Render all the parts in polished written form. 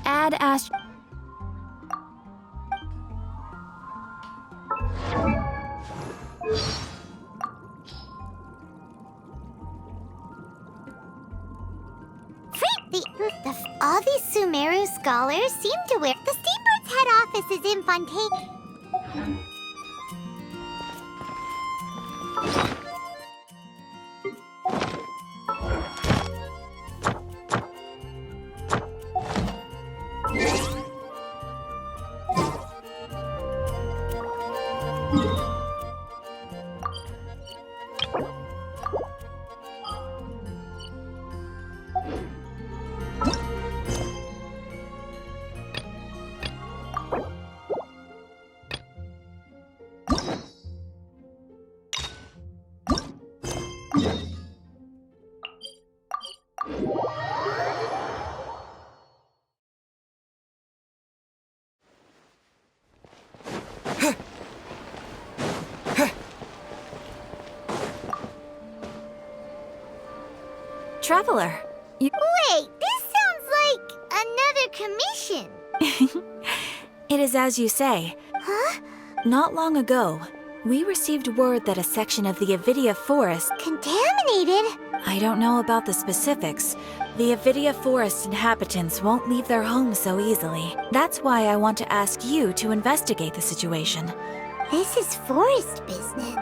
add Ast... All these Sumeru scholars seem to wear... The Steambird's head office is in Fontaine. Traveler, you... Wait, this sounds like another commission. It is as you say. Huh? Not long ago, we received word that a section of the Avidia Forest... Contaminated? I don't know about the specifics. The Avidia Forest inhabitants won't leave their homes so easily. That's why I want to ask you to investigate the situation. This is forest business.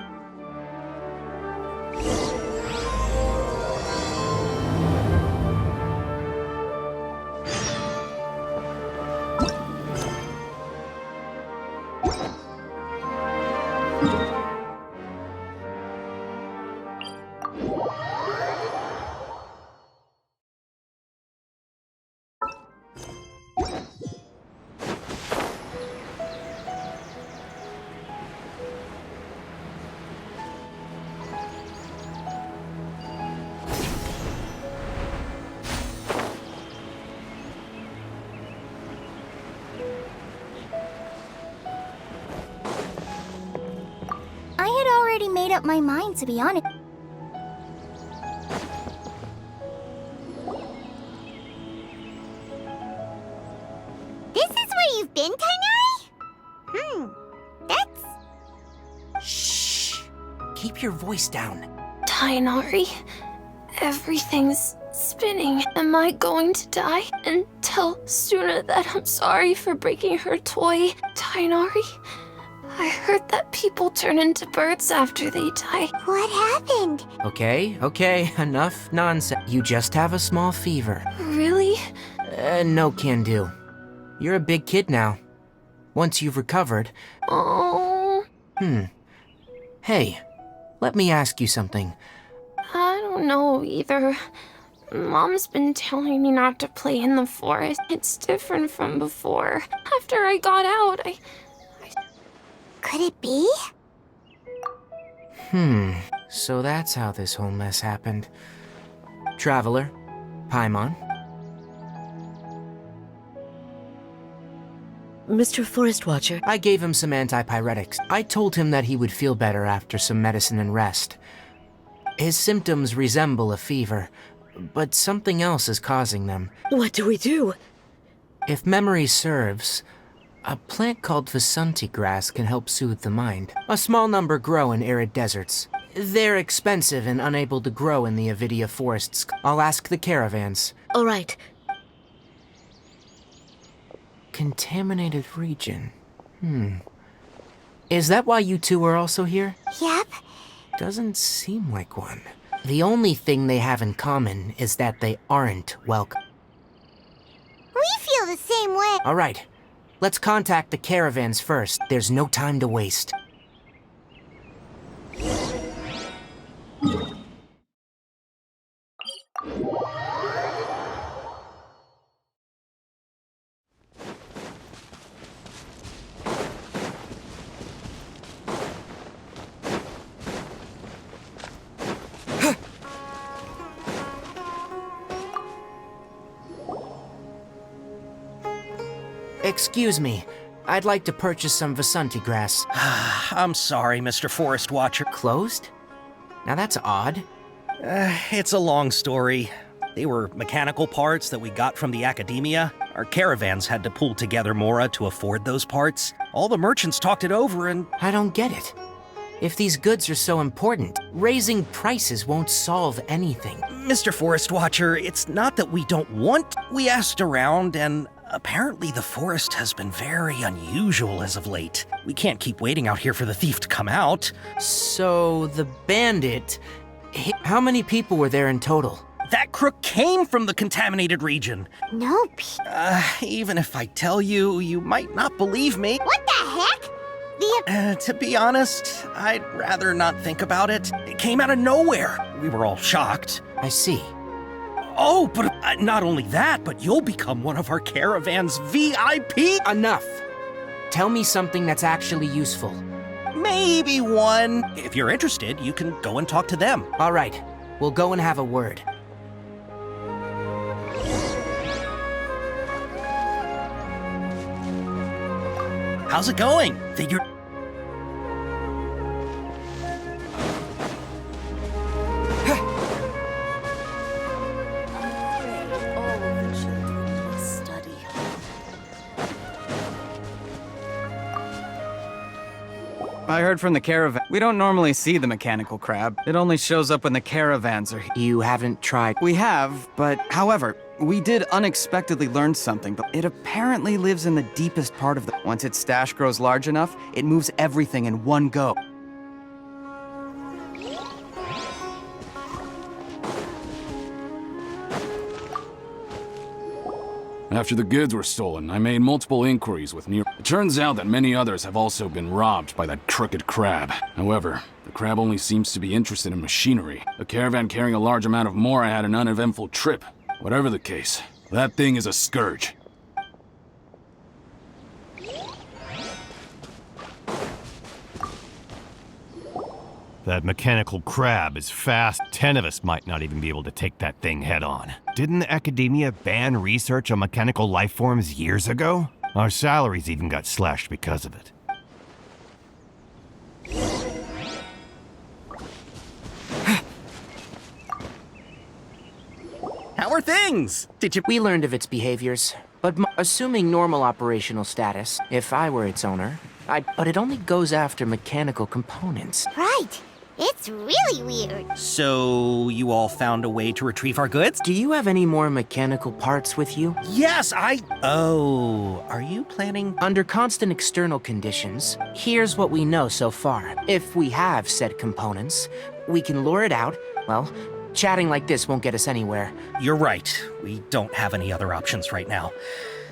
I had already made up my mind, to be honest. This is where you've been, Tighnari? That's... Shh! Keep your voice down. Tighnari, everything's spinning. Am I going to die? And tell Suna that I'm sorry for breaking her toy. Tighnari, I heard that people turn into birds after they die. What happened? Okay, enough nonsense. You just have a small fever. Really? No can do. You're a big kid now. Once you've recovered... Oh. Hey, let me ask you something. I don't know either. Mom's been telling me not to play in the forest. It's different from before. After I got out, Could it be? So that's how this whole mess happened. Traveler, Paimon. Mr. Forest Watcher. I gave him some antipyretics. I told him that he would feel better after some medicine and rest. His symptoms resemble a fever, but something else is causing them. What do we do? If memory serves, a plant called Vasanti grass can help soothe the mind. A small number grow in arid deserts. They're expensive and unable to grow in the Avidia forests. I'll ask the caravans. All right. Contaminated region. Is that why you two are also here? Yep. Doesn't seem like one. The only thing they have in common is that they aren't welcome. We feel the same way. All right. Let's contact the caravans first. There's no time to waste. Excuse me. I'd like to purchase some Vasanti grass. I'm sorry, Mr. Forest Watcher. Closed? Now that's odd. It's a long story. They were mechanical parts that we got from the academia, Our caravans had to pull together Mora to afford those parts. All the merchants talked it over and... I don't get it. If these goods are so important, raising prices won't solve anything. Mr. Forest Watcher, it's not that we don't want... We asked around, and apparently the forest has been very unusual as of late. We can't keep waiting out here for the thief to come out. So, the bandit... How many people were there in total? That crook came from the contaminated region. Nope. Even if I tell you, you might not believe me. What the heck? To be honest, I'd rather not think about it. It came out of nowhere. We were all shocked. I see. Oh, but not only that, but you'll become one of our caravan's VIP. Enough. Tell me something that's actually useful. Maybe one. If you're interested, you can go and talk to them. All right. We'll go and have a word. How's it going? Figure... I heard from the caravan. We don't normally see the mechanical crab. It only shows up when the caravans are here. You haven't tried... We have, but however, we did unexpectedly learn something, but it apparently lives in the deepest part of the... Once its stash grows large enough, it moves everything in one go. After the goods were stolen, I made multiple inquiries with near... It turns out that many others have also been robbed by that crooked crab. However, the crab only seems to be interested in machinery. A caravan carrying a large amount of Mora had an uneventful trip. Whatever the case, that thing is a scourge. That mechanical crab is fast. 10 of us might not even be able to take that thing head on. Didn't academia ban research on mechanical life forms years ago? Our salaries even got slashed because of it. How are things? Did you... We learned of its behaviors, but assuming normal operational status, if I were its owner, but it only goes after mechanical components. Right. It's really weird. So, you all found a way to retrieve our goods? Do you have any more mechanical parts with you? Yes, Oh, are you planning... Under constant external conditions, here's what we know so far. If we have said components, we can lure it out. Well, chatting like this won't get us anywhere. You're right. We don't have any other options right now.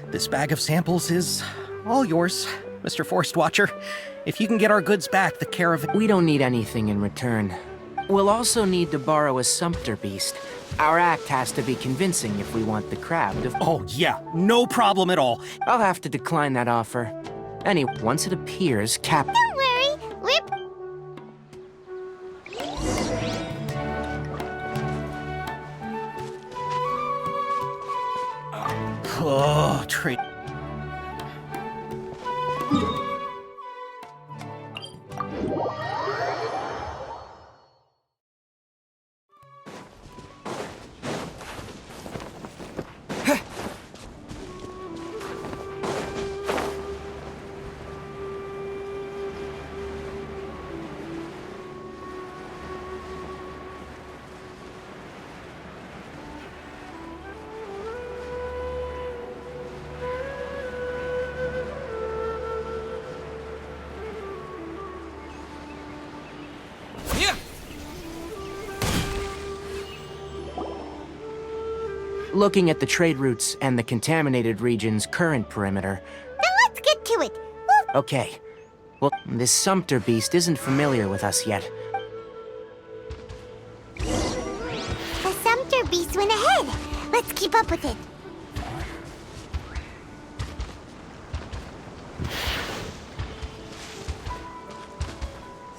This bag of samples is all yours, Mr. Forest Watcher. If you can get our goods back, the caravan... We don't need anything in return. We'll also need to borrow a sumpter beast. Our act has to be convincing if we want the crab to... Oh, yeah. No problem at all. I'll have to decline that offer. Anyway, once it appears, Don't worry. Oh, trade... Looking at the trade routes and the contaminated region's current perimeter... Then let's get to it. Okay. Well, this sumpter beast isn't familiar with us yet. The sumpter beast went ahead. Let's keep up with it.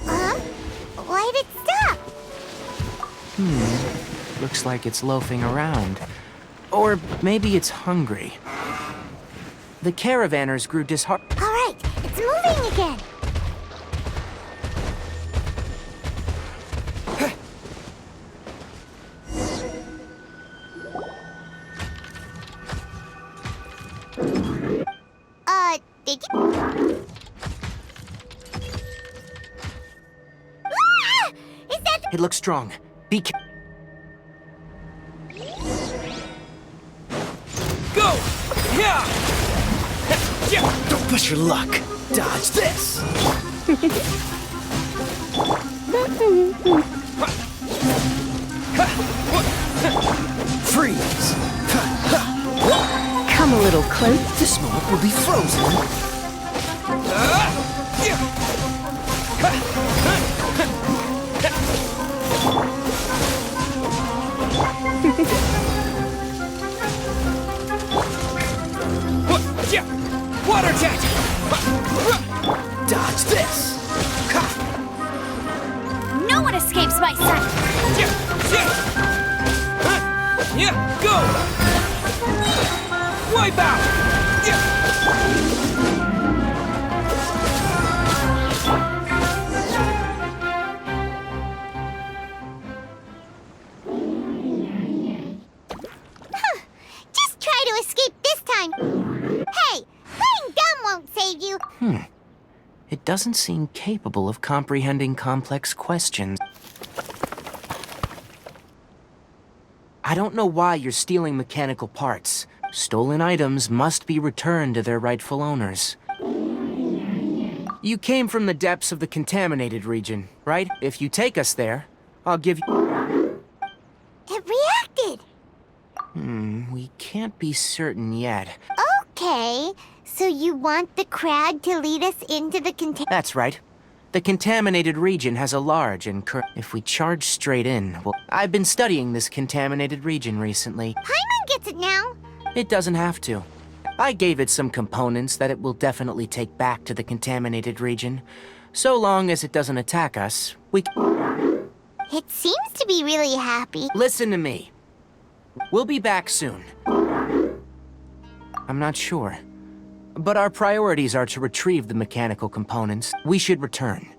Huh? Why did it stop? Looks like it's loafing around. Or maybe it's hungry. The caravanners grew disheartened. All right, it's moving again. figure. Ah! Is that It looks strong. Be careful. Go! Yeah! Don't push your luck. Dodge this. Freeze. Come a little close. This moment will be frozen. Water jet! Dodge this! No one escapes my sight! Go! Wipe out! Just try to escape this time. Hey, playing dumb won't save you. It doesn't seem capable of comprehending complex questions. I don't know why you're stealing mechanical parts. Stolen items must be returned to their rightful owners. You came from the depths of the contaminated region, right? If you take us there, I'll give you... It reacted. We can't be certain yet. Okay, so you want the crab to lead us into the That's right. The contaminated region has a large and if we charge straight in, well, I've been studying this contaminated region recently. Paimon gets it now. It doesn't have to. I gave it some components that it will definitely take back to the contaminated region. So long as it doesn't attack us, we... It seems to be really happy. Listen to me. We'll be back soon. I'm not sure. But our priorities are to retrieve the mechanical components. We should return.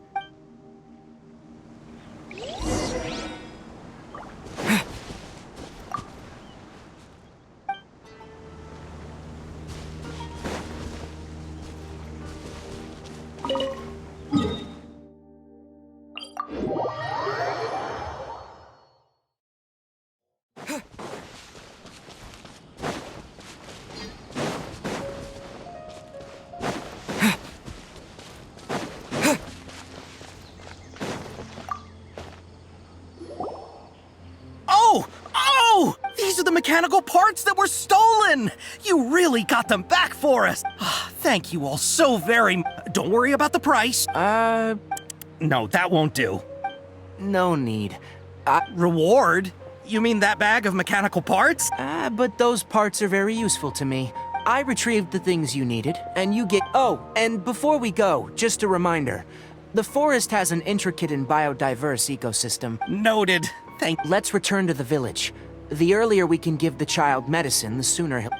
These are the mechanical parts that were stolen! You really got them back for us! Thank you all so very Don't worry about the price. No, that won't do. No need. Reward? You mean that bag of mechanical parts? But those parts are very useful to me. I retrieved the things you needed, and you get... Oh, and before we go, just a reminder. The forest has an intricate and biodiverse ecosystem. Noted. Let's return to the village. The earlier we can give the child medicine, the sooner he'll...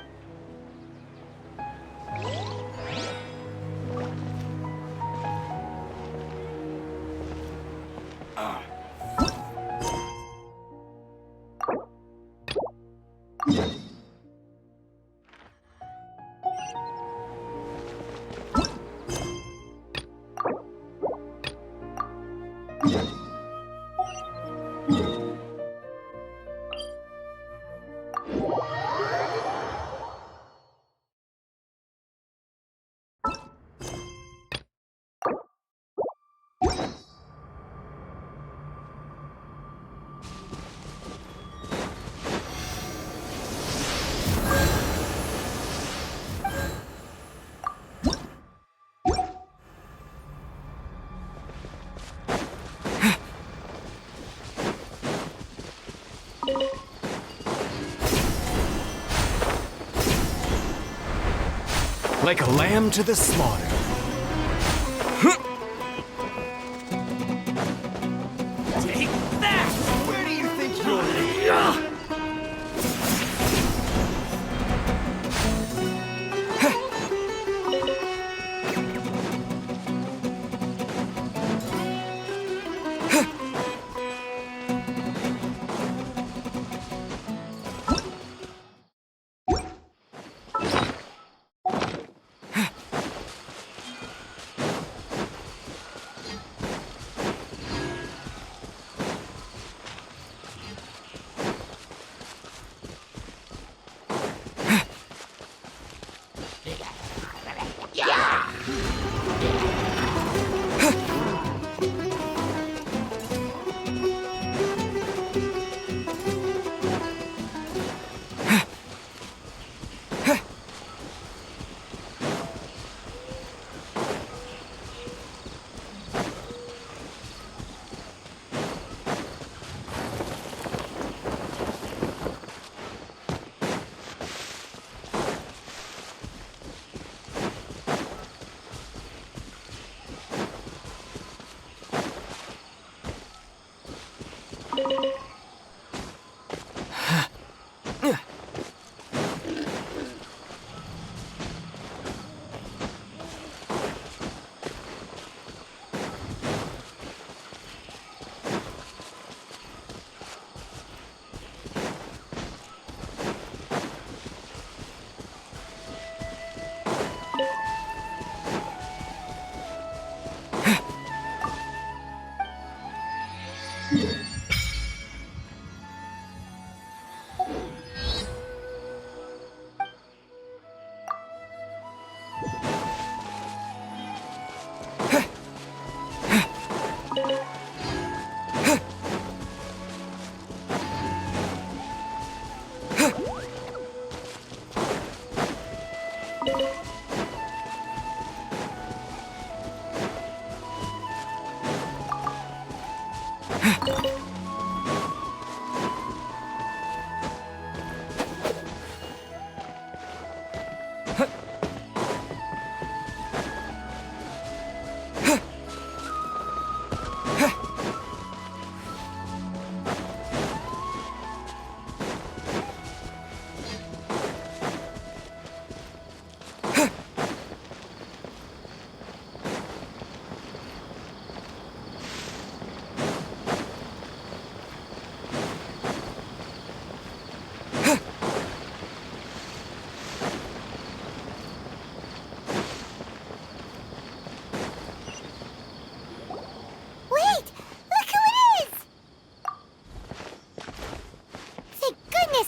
Like a lamb to the slaughter. Take that! Where do you think you're...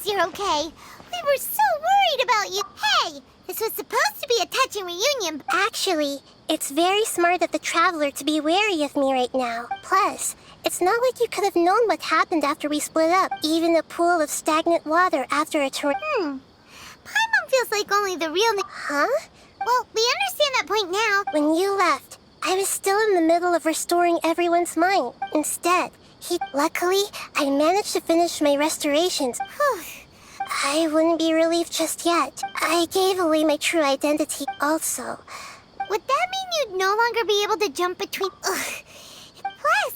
course you're okay. We were so worried about you. Hey, this was supposed to be a touching reunion. Actually, it's very smart of the Traveler to be wary of me right now. Plus, it's not like you could have known what happened after we split up. Even a pool of stagnant water after a tornado. Paimon feels like only the real... Huh? Well, we understand that point now. When you left, I was still in the middle of restoring everyone's mind. Instead, Luckily, I managed to finish my restorations. I wouldn't be relieved just yet. I gave away my true identity also. Would that mean you'd no longer be able to jump between... Plus,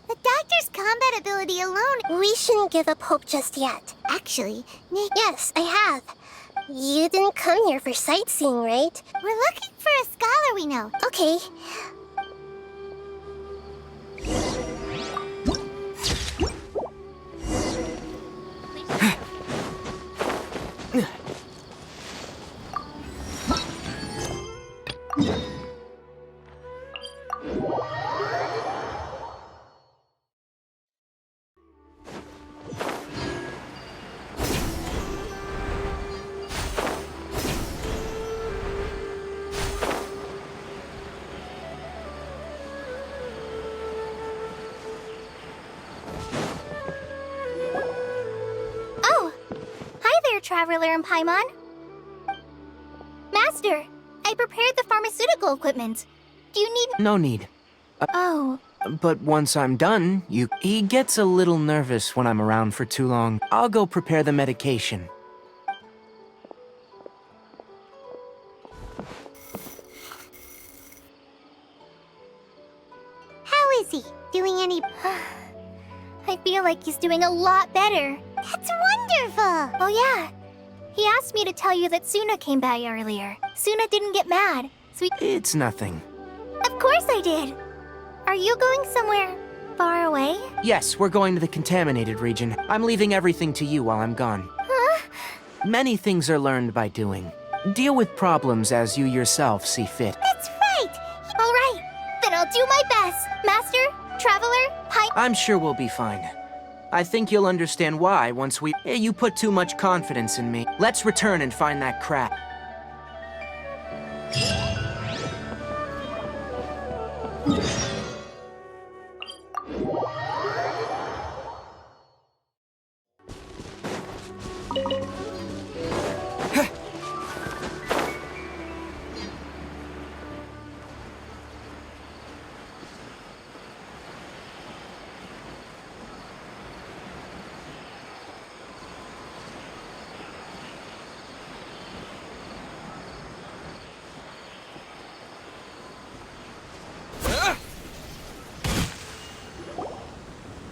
the doctor's combat ability alone... We shouldn't give up hope just yet. Actually, Nick... Yes, I have. You didn't come here for sightseeing, right? We're looking for a scholar we know. Okay. Traveler and Paimon. Master, I prepared the pharmaceutical equipment. Do you need... No need. Oh. But once I'm done, He gets a little nervous when I'm around for too long. I'll go prepare the medication. How is he? Doing any... I feel like he's doing a lot better. That's wonderful! Oh yeah. He asked me to tell you that Suna came by earlier. Suna didn't get mad, so It's nothing. Of course I did! Are you going somewhere far away? Yes, we're going to the contaminated region. I'm leaving everything to you while I'm gone. Huh? Many things are learned by doing. Deal with problems as you yourself see fit. That's right! Alright, then I'll do my best. Master, Traveler, I'm sure we'll be fine. I think you'll understand why once you put too much confidence in me. Let's return and find that crap.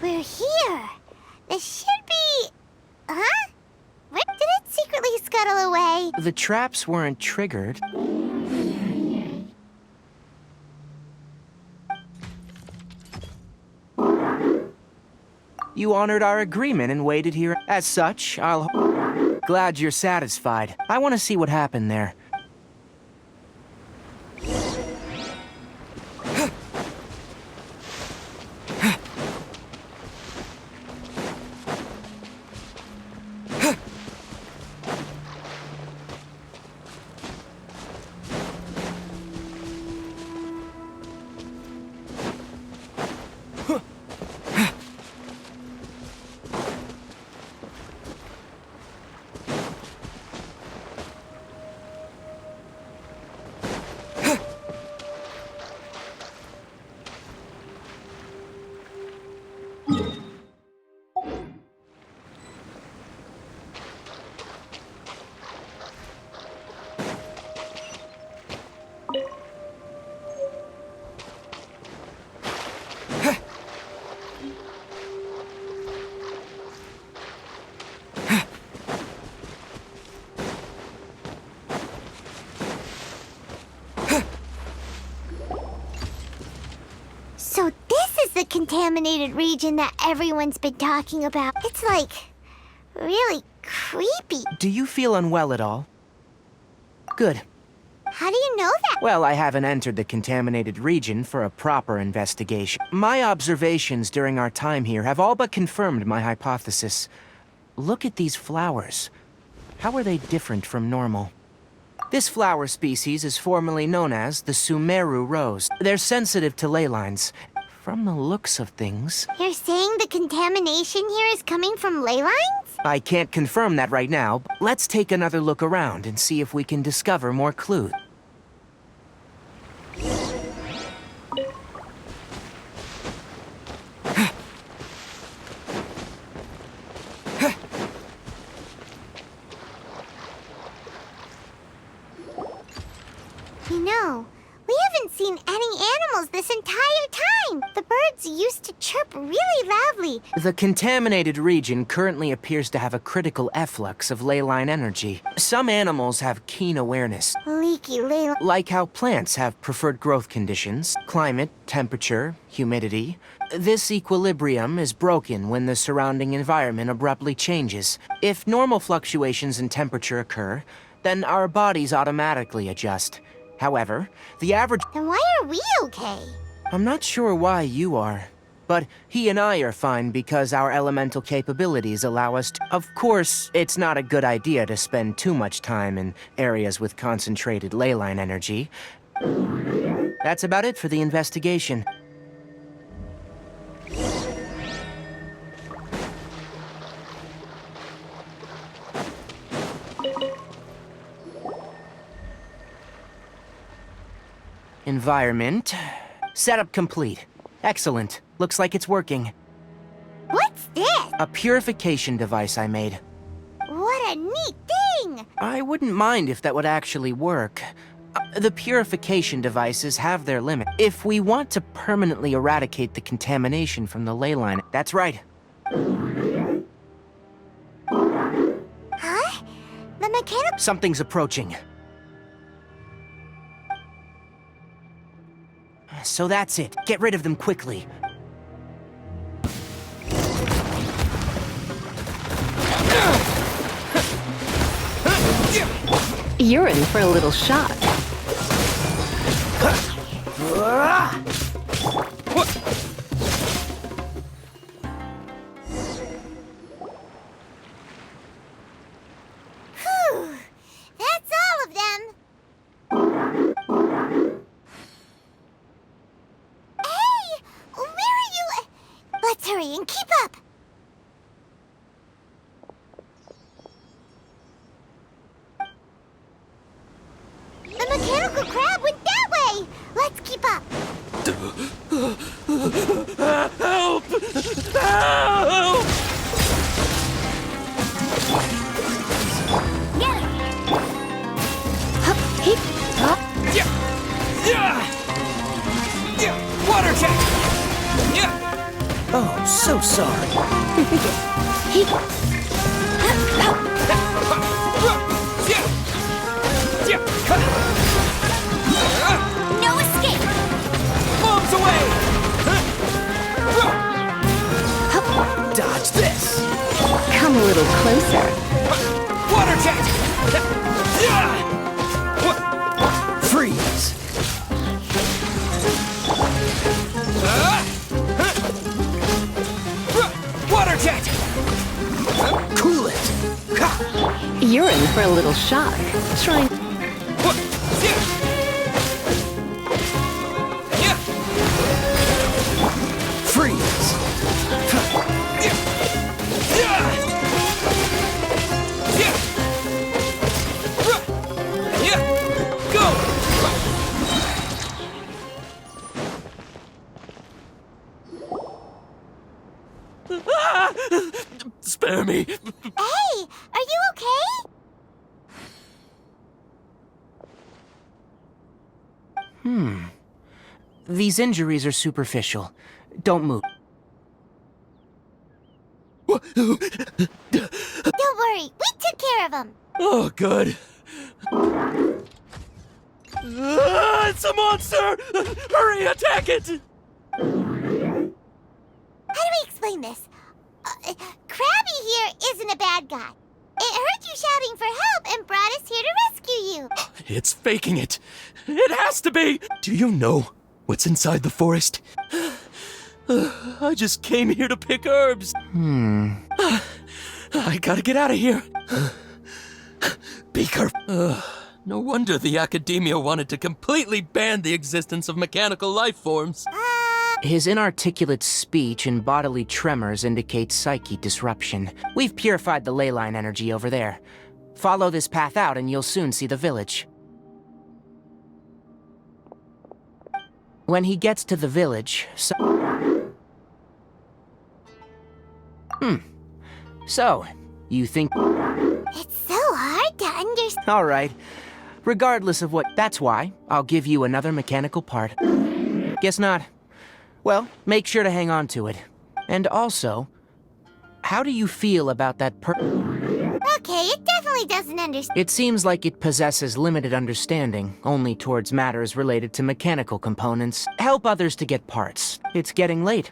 We're here. This should be... Huh? Where did it secretly scuttle away? The traps weren't triggered. You honored our agreement and waited here. As such, Glad you're satisfied. I want to see what happened there. So this is the contaminated region that everyone's been talking about. It's like... really creepy. Do you feel unwell at all? Good. How do you know that? Well, I haven't entered the contaminated region for a proper investigation. My observations during our time here have all but confirmed my hypothesis. Look at these flowers. How are they different from normal? This flower species is formerly known as the Sumeru rose. They're sensitive to ley lines. From the looks of things... You're saying the contamination here is coming from ley lines? I can't confirm that right now. Let's take another look around and see if we can discover more clues. You know, we haven't seen any animals this entire time. The birds used to chirp really loudly. The contaminated region currently appears to have a critical efflux of ley line energy. Some animals have keen awareness, Leaky ley line. like how plants have preferred growth conditions, climate, temperature, humidity. This equilibrium is broken when the surrounding environment abruptly changes. If normal fluctuations in temperature occur, then our bodies automatically adjust. However, the average... Then why are we okay? I'm not sure why you are, but he and I are fine because our elemental capabilities allow us to... Of course, it's not a good idea to spend too much time in areas with concentrated ley line energy. That's about it for the investigation. Environment. Setup complete. Excellent. Looks like it's working. What's this? A purification device I made. What a neat thing! I wouldn't mind if that would actually work. The purification devices have their limit. If we want to permanently eradicate the contamination from the ley line... That's right. Huh? The mechanical... Something's approaching. So that's it. Get rid of them quickly. You're in for a little shock. Whew! That's all of them! Hey! Where are you? Let's hurry and keep up! The mechanical crab went that way! Let's keep up! Help! Help! Get him! Water check! Oh, so sorry. No escape! Bombs away! Dodge this! Come a little closer. Water jet! Freeze! Water jet! Cool it! You're in for a little shock. Try. Freeze! Go! Spare me! Hey! Are you okay? These injuries are superficial. Don't move. Don't worry, we took care of him. Oh, good. It's a monster! Hurry, attack it! How do we explain this? Krabby here isn't a bad guy. It heard you shouting for help and brought us here to rescue you. It's faking it. It has to be. Do you know what's inside the forest? I just came here to pick herbs. I gotta get out of here. Be careful. No wonder the academia wanted to completely ban the existence of mechanical life forms. His inarticulate speech and bodily tremors indicate psyche disruption. We've purified the ley line energy over there. Follow this path out and you'll soon see the village. When he gets to the village, So, you think... It's so hard to understand. Alright. Regardless of what... That's why I'll give you another mechanical part. Guess not. Well, make sure to hang on to it. And also, how do you feel about that Okay, it definitely doesn't understand. It seems like it possesses limited understanding, only towards matters related to mechanical components. Help others to get parts. It's getting late.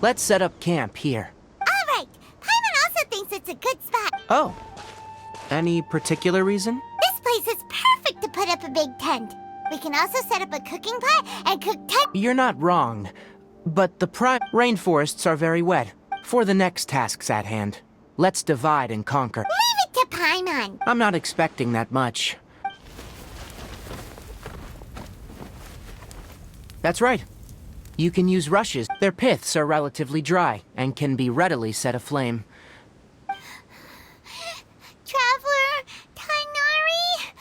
Let's set up camp here. All right, Paimon also thinks it's a good spot. Oh. Any particular reason? This place is perfect to put up a big tent. We can also set up a cooking pot and cook You're not wrong. But the rainforests are very wet. For the next tasks at hand, let's divide and conquer. Leave it to Paimon. I'm not expecting that much. That's right. You can use rushes. Their piths are relatively dry and can be readily set aflame. Traveler, Tighnari.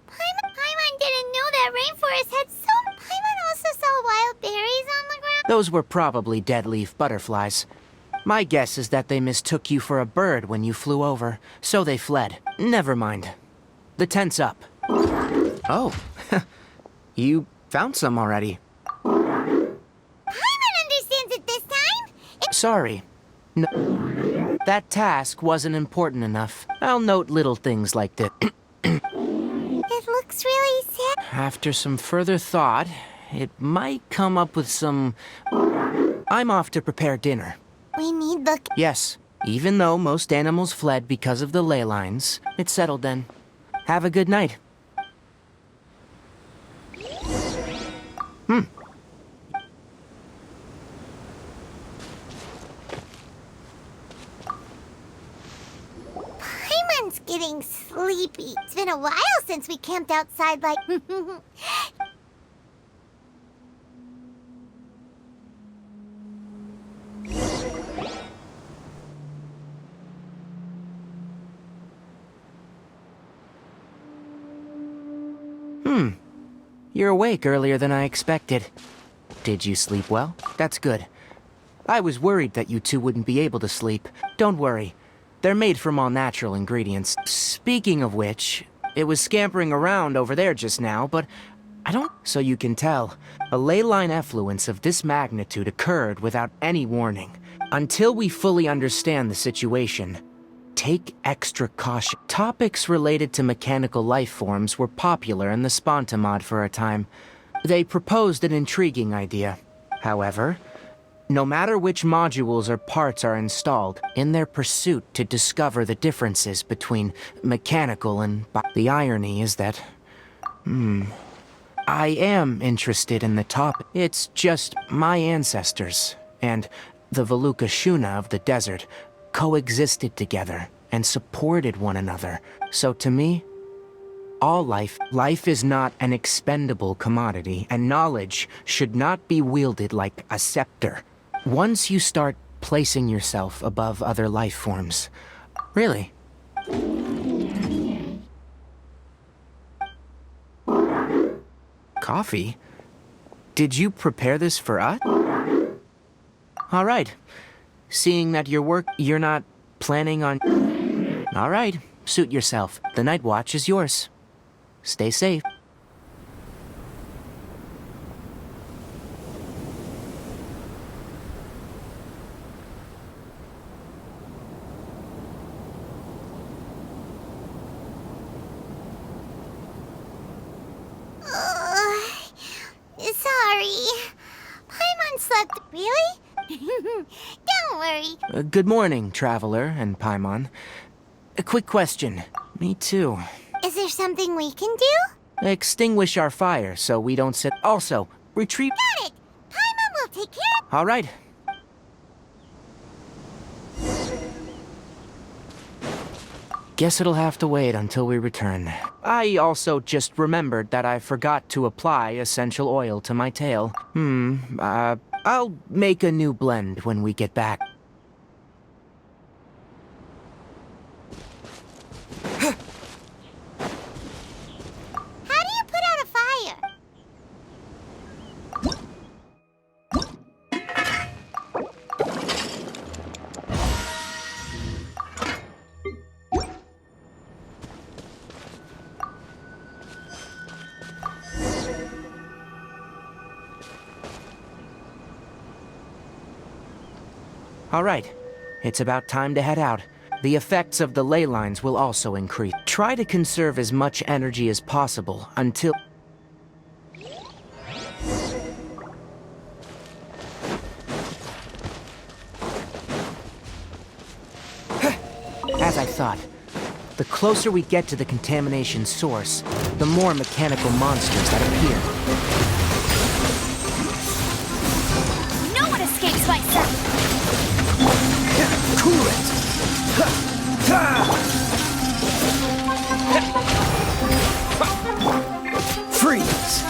Paimon didn't know that rainforest had Paimon also saw wild berries on the ground. Those were probably dead leaf butterflies. My guess is that they mistook you for a bird when you flew over, so they fled. Never mind. The tent's up. Oh, you found some already. Paimon understands it this time. Sorry. No. That task wasn't important enough. I'll note little things like this. It looks really sad. After some further thought, it might come up with some... I'm off to prepare dinner. We need the... Yes, even though most animals fled because of the ley lines, it's settled then. Have a good night. Paimon's getting sleepy. It's been a while since we camped outside like... You're awake earlier than I expected. Did you sleep well? That's good. I was worried that you two wouldn't be able to sleep. Don't worry. They're made from all natural ingredients. Speaking of which, it was scampering around over there just now, but I don't... So you can tell, a ley line effluence of this magnitude occurred without any warning. Until we fully understand the situation, take extra caution. Topics related to mechanical life forms were popular in the Sponta mod for a time. They proposed an intriguing idea. However, no matter which modules or parts are installed, in their pursuit to discover the differences between mechanical and... The irony is that... I am interested in the topic. It's just my ancestors and the Veluca Shuna of the desert coexisted together and supported one another. So to me, all life is not an expendable commodity, and knowledge should not be wielded like a scepter. Once you start placing yourself above other life forms. Really. Coffee? Did you prepare this for us? All right. Seeing that you're not planning on... All right, suit yourself. The night watch is yours. Stay safe. Don't worry. Good morning, Traveler and Paimon. A quick question. Me too. Is there something we can do? Extinguish our fire so we don't sit. Also, retrieve. Got it! Paimon will take care of... All right. Guess it'll have to wait until we return. I also just remembered that I forgot to apply essential oil to my tail. I'll make a new blend when we get back. How do you put out a fire? All right, it's about time to head out. The effects of the ley lines will also increase. Try to conserve as much energy as possible until... As I thought, the closer we get to the contamination source, the more mechanical monsters that appear. No one escapes my sight! Cool it! Freeze!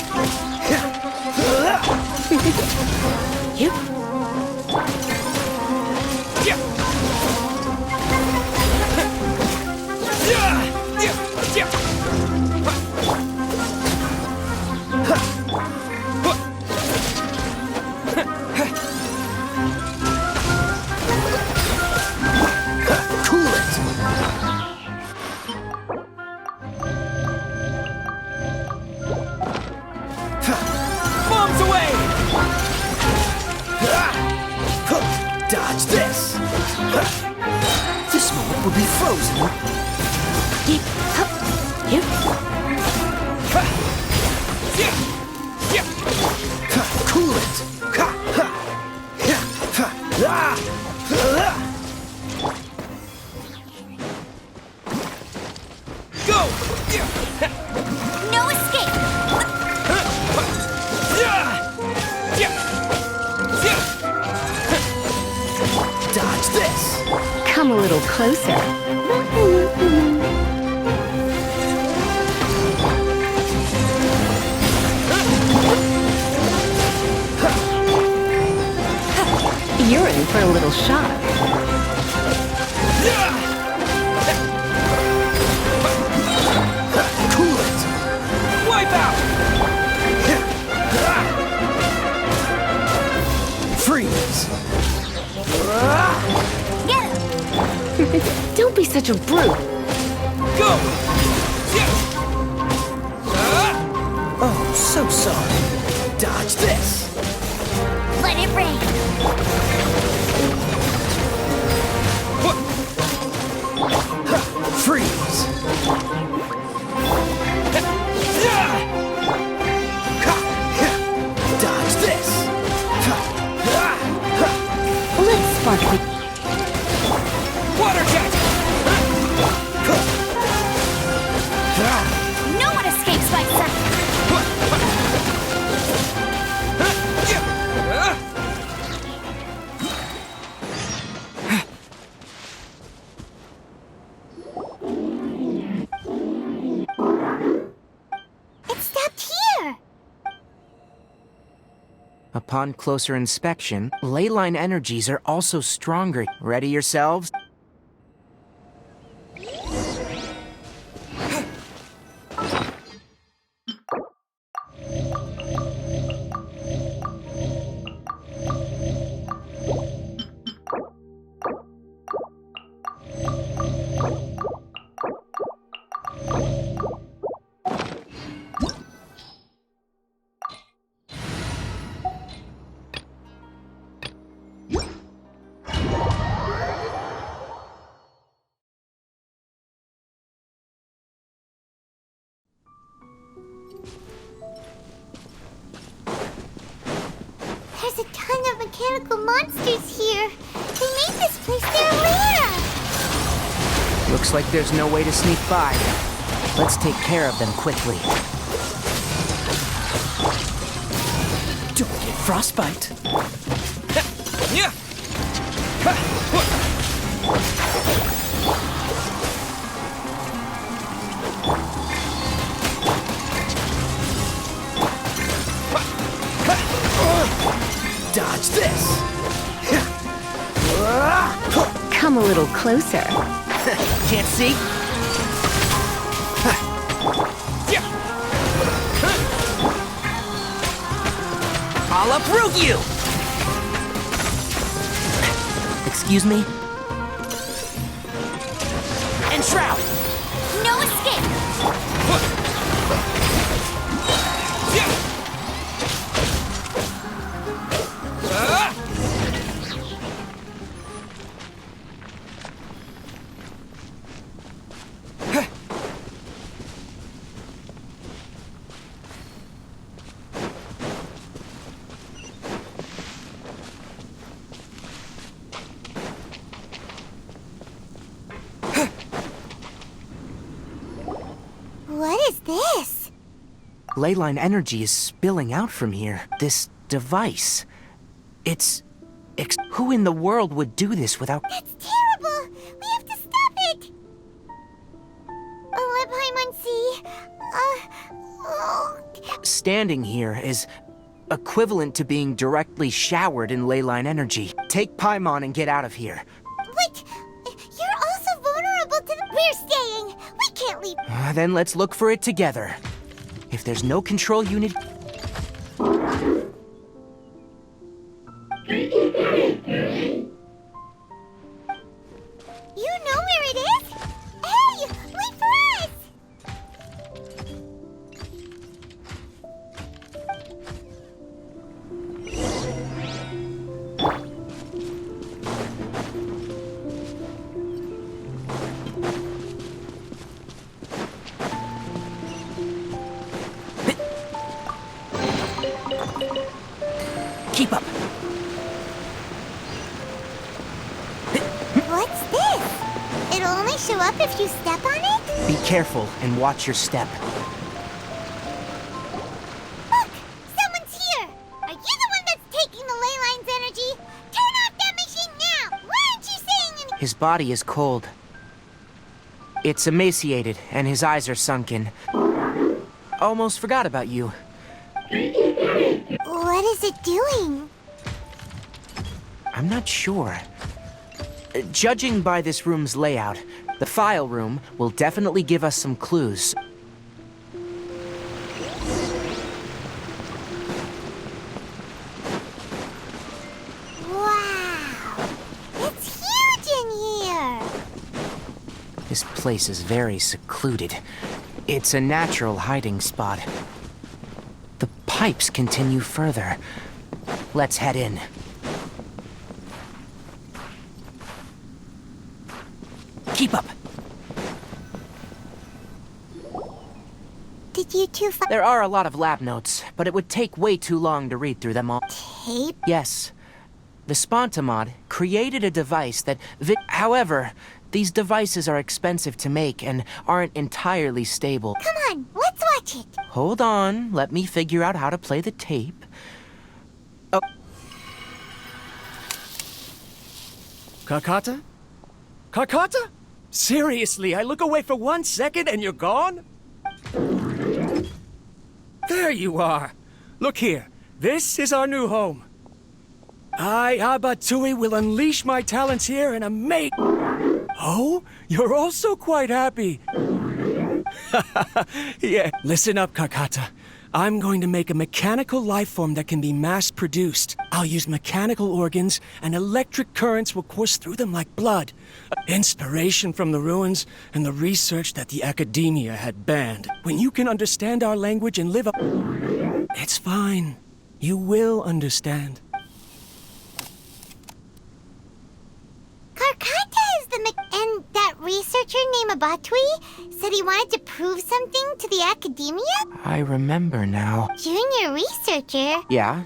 Bombs away! Dodge this! This moment will be frozen. Cool it! Go! No escape! Dodge this! Come a little closer. You're in for a little shock. Cool it! Wipe out! Freeze! Get him! Don't be such a brute. Go! Oh, so sorry. Dodge this! Let it rain! Freeze! Dodge this! Let's spark the... Water jet! No one escapes my sight! It stopped here! Upon closer inspection, ley line energies are also stronger. Ready yourselves? mechanical monsters here. They made this place their lair. Looks like there's no way to sneak by. Let's take care of them quickly. Don't get frostbite. Dodge this! Come a little closer. Can't see? I'll uproot you! Excuse me? Enshroud! No escape! What is this? Leyline energy is spilling out from here. This device. Who in the world would do this without... That's terrible! We have to stop it! Standing here is equivalent to being directly showered in Leyline energy. Take Paimon and get out of here. Wait! You're also vulnerable to the... We're staying! We can't leave... Then let's look for it together. If there's no control unit... You know where it is? Hey! Wait for us! Keep up. What's this? It'll only show up if you step on it? Be careful and watch your step. Look! Someone's here! Are you the one that's taking the Leyline's energy? Turn off that machine now! Why aren't you saying anything? His body is cold. It's emaciated, and his eyes are sunken. Almost forgot about you. What is it doing? I'm not sure. Judging by this room's layout, the file room will definitely give us some clues. Wow! It's huge in here! This place is very secluded. It's a natural hiding spot. The pipes continue further. Let's head in. Keep up! Did you two find There are a lot of lab notes, but it would take way too long to read through them all. tape? Yes. The Spontamod created a device that However, these devices are expensive to make and aren't entirely stable. Come on, let's watch it! Hold on, let me figure out how to play the tape. Oh. Kakata? Kakata? Seriously, I look away for 1 second and you're gone? There you are. Look here. This is our new home. I, Abatsui, will unleash my talents here and amaze... Oh? You're also quite happy. Yeah. Listen up, Kakata. I'm going to make a mechanical life form that can be mass-produced. I'll use mechanical organs, and electric currents will course through them like blood. Inspiration from the ruins and the research that the academia had banned. When you can understand our language and live up... It's fine. You will understand. Karkata is the and that researcher named Abatui said he wanted to prove something to the academia? I remember now. Junior researcher? Yeah?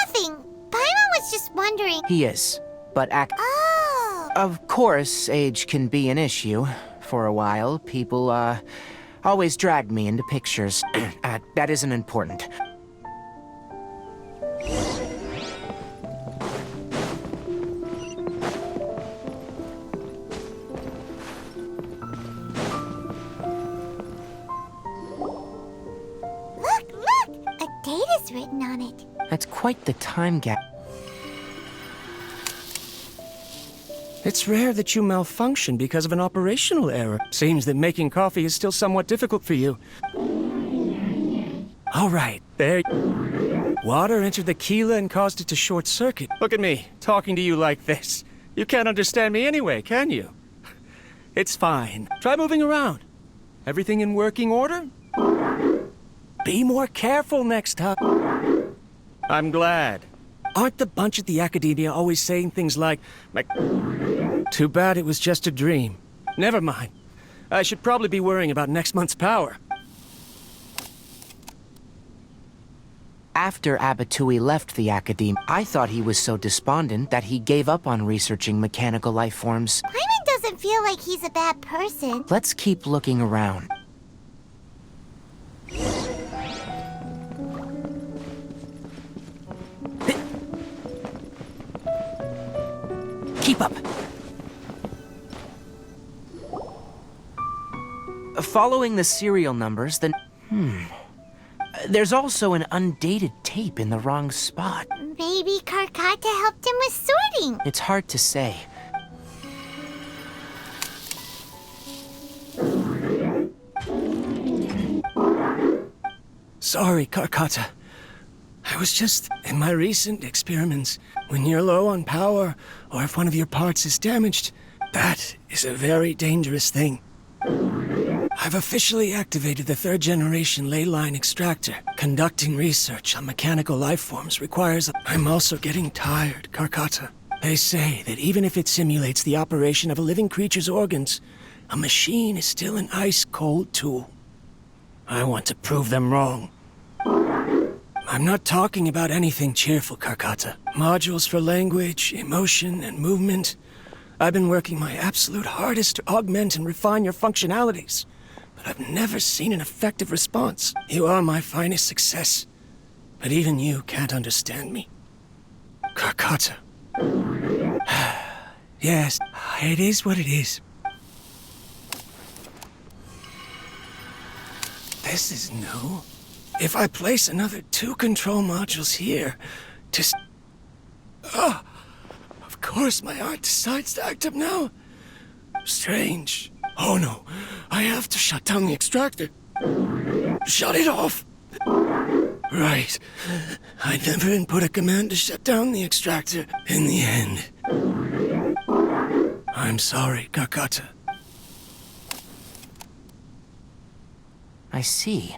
Nothing. Paimon was just wondering wondering. He is, but Oh! Of course, age can be an issue. For a while, people, always dragged me into pictures. That isn't important. Look! A date is written on it. That's quite the time gap. It's rare that you malfunction because of an operational error. Seems that making coffee is still somewhat difficult for you. All right, there. Water entered the Keela and caused it to short circuit. Look at me, talking to you like this. You can't understand me anyway, can you? It's fine. Try moving around. Everything in working order? Be more careful next time. I'm glad. Aren't the bunch at the Academia always saying things like, too bad it was just a dream. Never mind. I should probably be worrying about next month's power. After Abatui left the Academia, I thought he was so despondent that he gave up on researching mechanical life forms. Paimon doesn't feel like he's a bad person. Let's keep looking around. Keep up. Following the serial numbers, there's also an undated tape in the wrong spot. Maybe Karkata helped him with sorting. It's hard to say. Sorry, Karkata. I was just in my recent experiments. When you're low on power, or if one of your parts is damaged, that is a very dangerous thing. I've officially activated the third-generation ley line extractor. Conducting research on mechanical life forms requires... I'm also getting tired, Karkata. They say that even if it simulates the operation of a living creature's organs, a machine is still an ice-cold tool. I want to prove them wrong. I'm not talking about anything cheerful, Karkata. Modules for language, emotion, and movement. I've been working my absolute hardest to augment and refine your functionalities, but I've never seen an effective response. You are my finest success, but even you can't understand me. Karkata. Yes, it is what it is. This is new. If I place another 2 control modules here, of course my art decides to act up now. Strange. Oh no, I have to shut down the extractor. Shut it off. Right. I never input a command to shut down the extractor in the end. I'm sorry, Karkata. I see.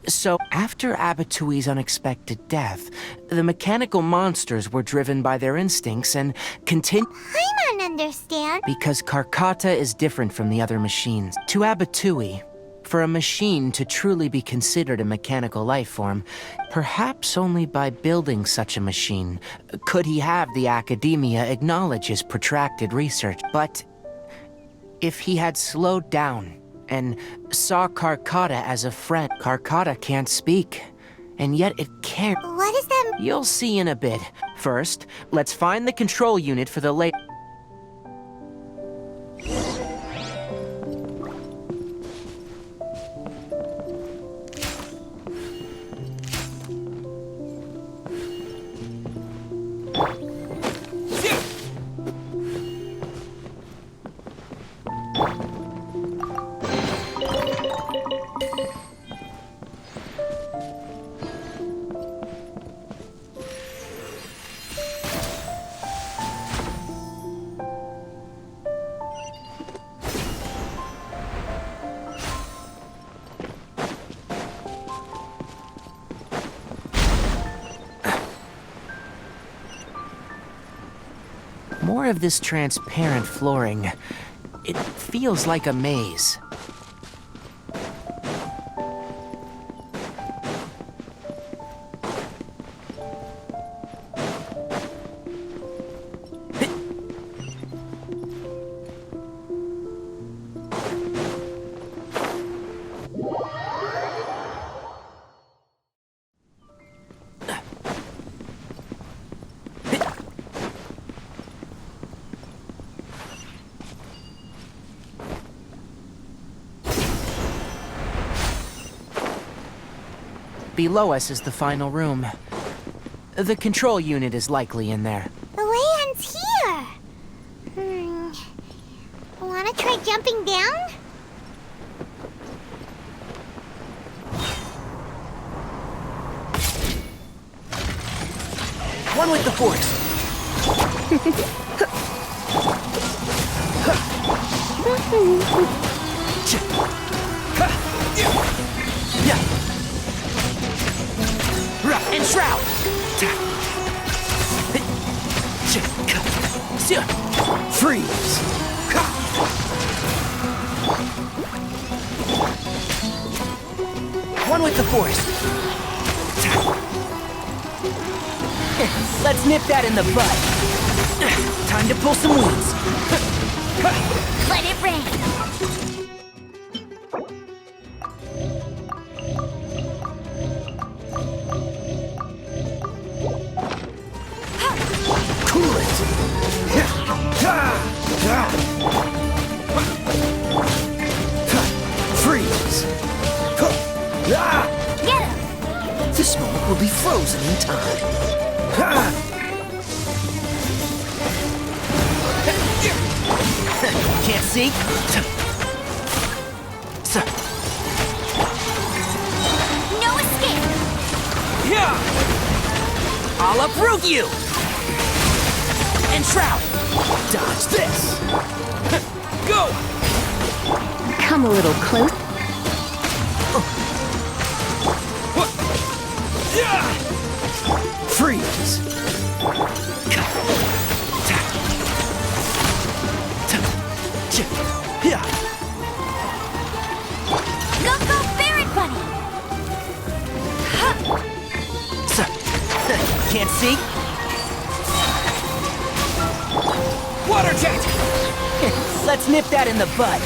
So, after Abatui's unexpected death, the mechanical monsters were driven by their instincts and I don't understand. because Karkata is different from the other machines. To Abatui, for a machine to truly be considered a mechanical life form, perhaps only by building such a machine could he have the Academia acknowledge his protracted research. But if he had slowed down and saw Karkata as a friend. Karkata can't speak, and yet it cares. What is that? You'll see in a bit. First, let's find the control unit for the late... More of this transparent flooring. It feels like a maze. Below us is the final room. The control unit is likely in there. The way ends here. Wanna try jumping down? One with the force. And shroud. Freeze. One with the force. Let's nip that in the bud. Time to pull some weeds. Let it rain. Cool it. Freeze. Get him! This moment will be frozen in time. Can't see? No escape! I'll uproot you! And shroud! Dodge this! Go! Come a little close. Freeze! Go, Barret Bunny! Can't see? Water jet! Let's nip that in the bud.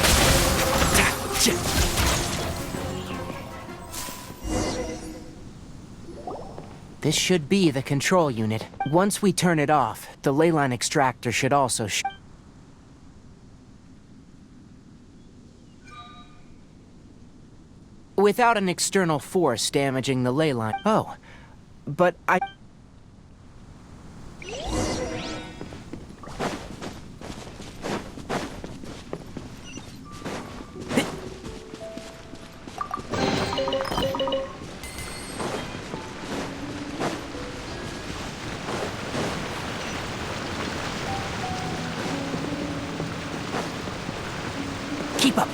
This should be the control unit. Once we turn it off, the leyline extractor should also without an external force damaging the leyline. Oh, but I... Keep up.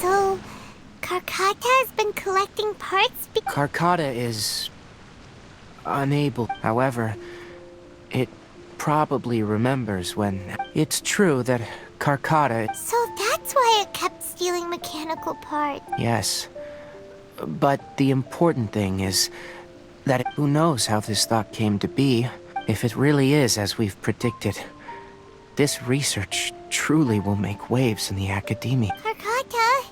So, Karkata has been collecting parts Karkata is... unable. However, it probably remembers when... It's true that Karkata... So that's why it kept stealing mechanical parts. Yes. But the important thing is that who knows how this thought came to be. If it really is as we've predicted, this research truly will make waves in the academia. Karkata?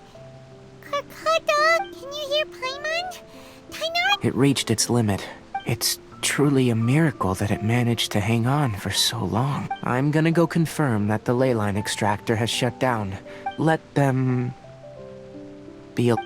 Karkata? Can you hear Paimon? Tainar? It reached its limit. It's truly a miracle that it managed to hang on for so long. I'm gonna go confirm that the ley line extractor has shut down. Let them be a...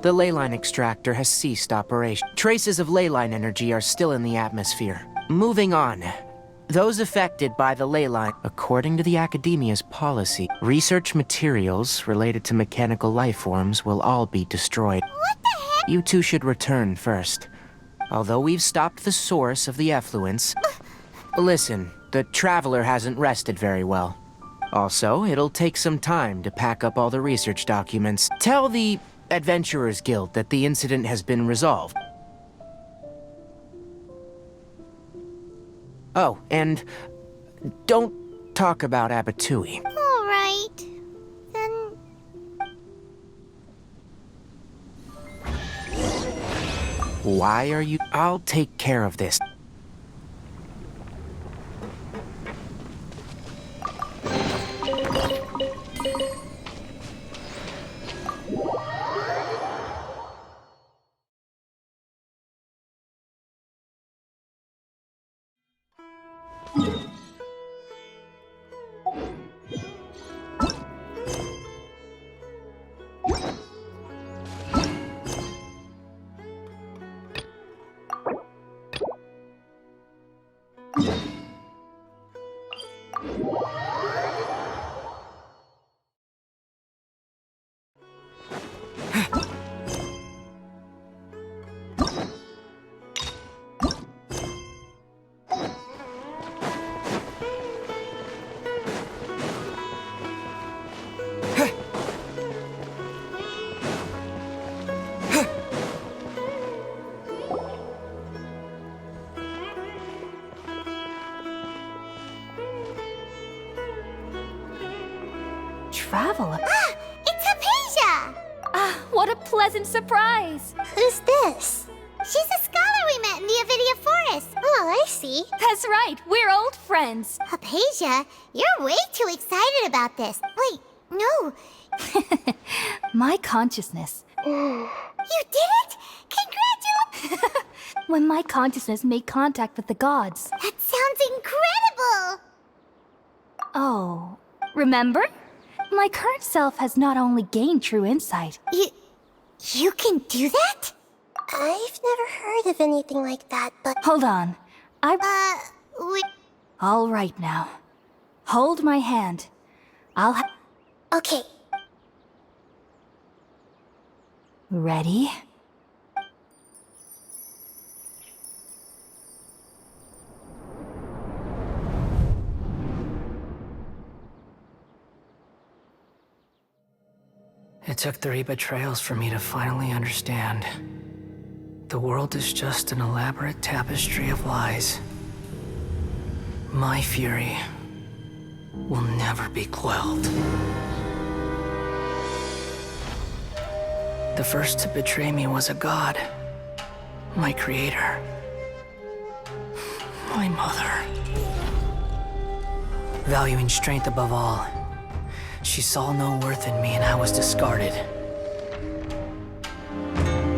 The ley line extractor has ceased operation. Traces of ley line energy are still in the atmosphere. Moving on. Those affected by the ley line, according to the Academia's policy, research materials related to mechanical life forms will all be destroyed. What the heck? You two should return first. Although we've stopped the source of the effluence... Listen, the Traveler hasn't rested very well. Also, it'll take some time to pack up all the research documents. Tell the Adventurers Guild that the incident has been resolved. Oh, and don't talk about Abatui. All right. Then... Why are you... I'll take care of this. Traveler? Ah! It's Hypatia! Ah, what a pleasant surprise! Who's this? She's a scholar we met in the Avidia Forest. Oh, I see. That's right, we're old friends. Hypatia, you're way too excited about this. Wait, no. My consciousness. You did it? Congratulations! When my consciousness made contact with the gods. That sounds incredible! Oh, remember? My current self has not only gained true insight. You can do that? I've never heard of anything like that, but... Hold on. Wait. All right now. Hold my hand. Okay. Ready? It took 3 betrayals for me to finally understand. The world is just an elaborate tapestry of lies. My fury will never be quelled. The first to betray me was a god. My creator. My mother. Valuing strength above all, she saw no worth in me and I was discarded.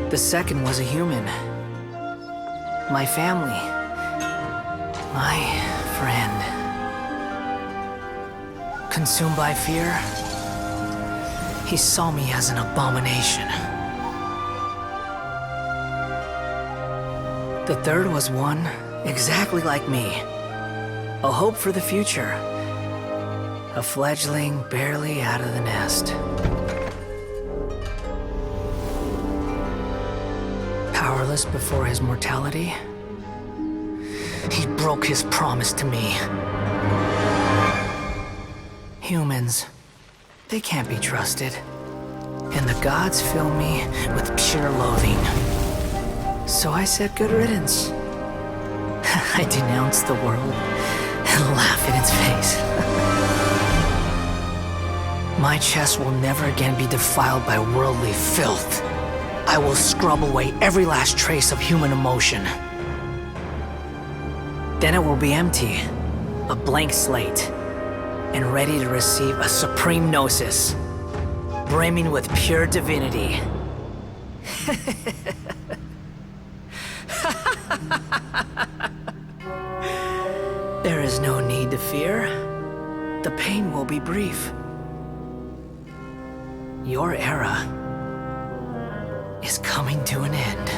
The second was a human. My family. My friend. Consumed by fear, he saw me as an abomination. The third was one exactly like me. A hope for the future. A fledgling barely out of the nest. Powerless before his mortality, he broke his promise to me. Humans, they can't be trusted. And the gods fill me with pure loathing. So I said good riddance. I denounced the world and laugh in its face. My chest will never again be defiled by worldly filth. I will scrub away every last trace of human emotion. Then it will be empty, a blank slate, and ready to receive a supreme gnosis, brimming with pure divinity. There is no need to fear. The pain will be brief. Your era is coming to an end.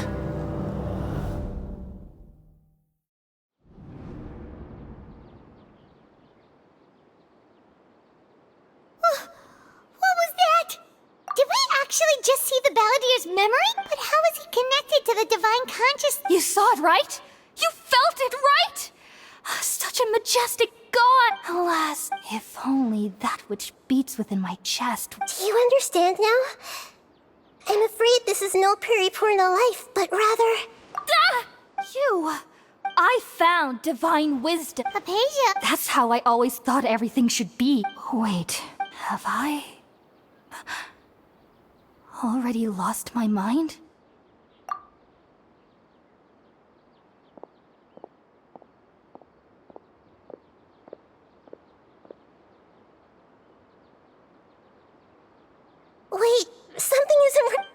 What was that? Did we actually just see the Balladeer's memory? But how is he connected to the divine consciousness? You saw it, right? You felt it, right? Such a majestic god! Alas, if only that which beats within my chest. Do you understand now? I'm afraid this is no periporno life, but rather... Ah! You! I found divine wisdom. Apasia! That's how I always thought everything should be. Wait, have I... already lost my mind? Wait, something isn't right.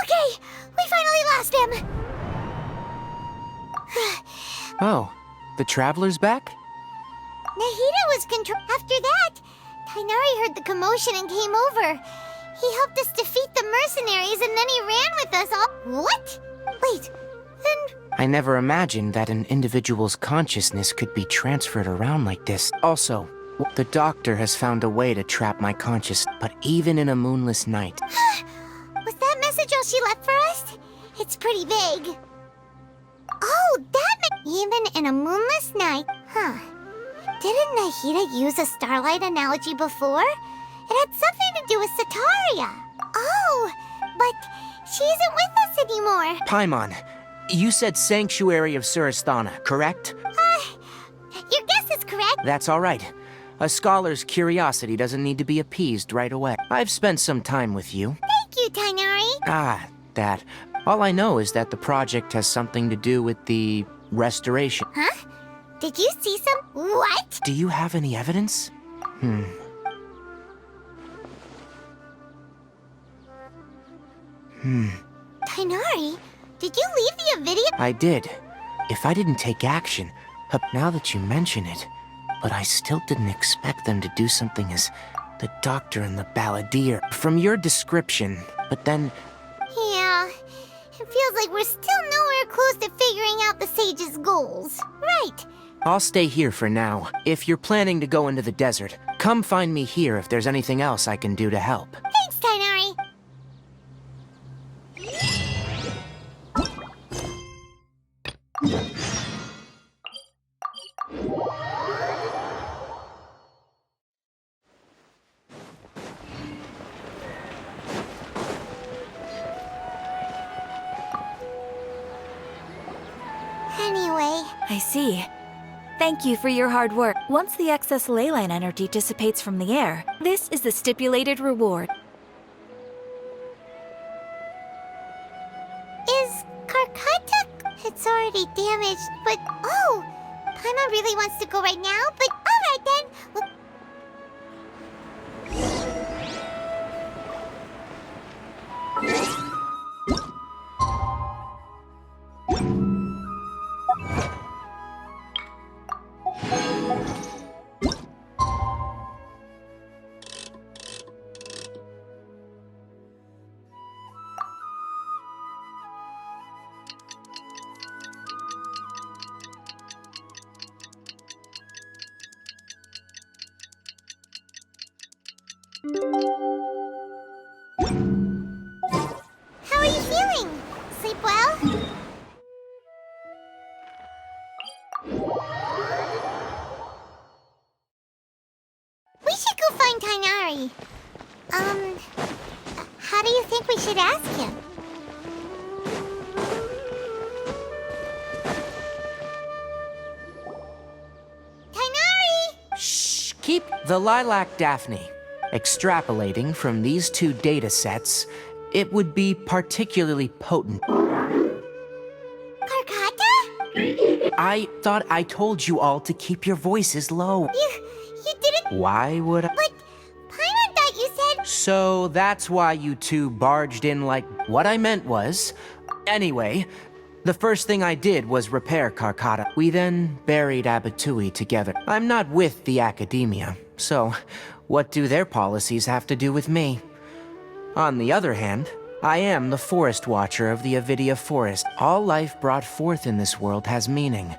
Okay, we finally lost him! Oh, the Traveler's back? Nahida was After that, Tighnari heard the commotion and came over. He helped us defeat the mercenaries and then he ran with us all. What? Wait, then... I never imagined that an individual's consciousness could be transferred around like this. Also, the doctor has found a way to trap my conscious, but even in a moonless night. Was that message all she left for us? It's pretty vague. Oh, even in a moonless night, huh? Didn't Nahida use a starlight analogy before? It had something to do with Sataria. Oh, but she isn't with us anymore. Paimon, you said Sanctuary of Surasthana, correct? Your guess is correct. That's all right. A scholar's curiosity doesn't need to be appeased right away. I've spent some time with you. Thank you, Tighnari. Ah, that. All I know is that the project has something to do with the restoration. Huh? Did you see some... What? Do you have any evidence? Tighnari, did you leave the Avidia? I did. If I didn't take action, now that you mention it, but I still didn't expect them to do something as the doctor and the balladeer. From your description, but then... Yeah, it feels like we're still nowhere close to figuring out the sage's goals. Right. I'll stay here for now. If you're planning to go into the desert, come find me here if there's anything else I can do to help. Thanks, Tighnari. I see. Thank you for your hard work. Once the excess ley line energy dissipates from the air, this is the stipulated reward. Is Karkata? It's already damaged, but oh! Paimon really wants to go right now, but alright then! Well, how are you feeling? Sleep well? We should go find Tighnari. How do you think we should ask him? Tighnari! Shh! Keep the Lilac Daphne. Extrapolating from these two data sets, it would be particularly potent. Karkata? I thought I told you all to keep your voices low. You didn't. Why would I? But Paimon thought you said. So that's why you two barged in like... What I meant was... Anyway, the first thing I did was repair Karkata. We then buried Abatui together. I'm not with the academia, so what do their policies have to do with me? On the other hand, I am the Forest Watcher of the Avidia Forest. All life brought forth in this world has meaning,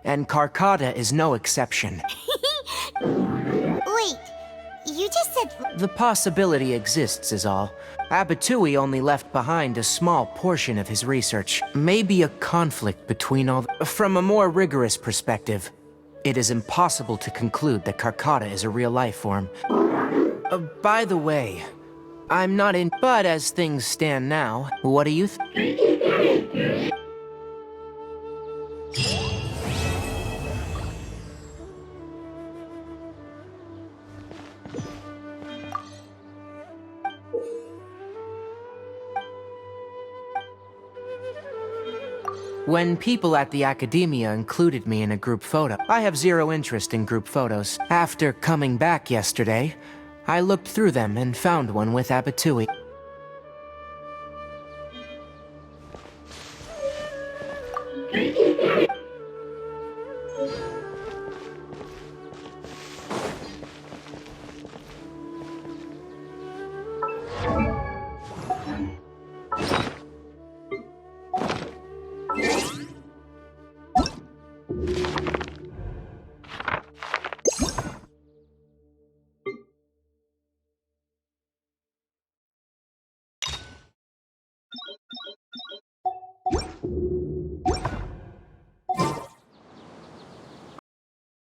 and Karkata is no exception. Wait, you just said. The possibility exists is all. Abatui only left behind a small portion of his research. Maybe a conflict between all... From a more rigorous perspective, it is impossible to conclude that Karkata is a real life form. By the way, I'm not in... But as things stand now, what do you When people at the academia included me in a group photo, I have zero interest in group photos. After coming back yesterday, I looked through them and found one with Abatui.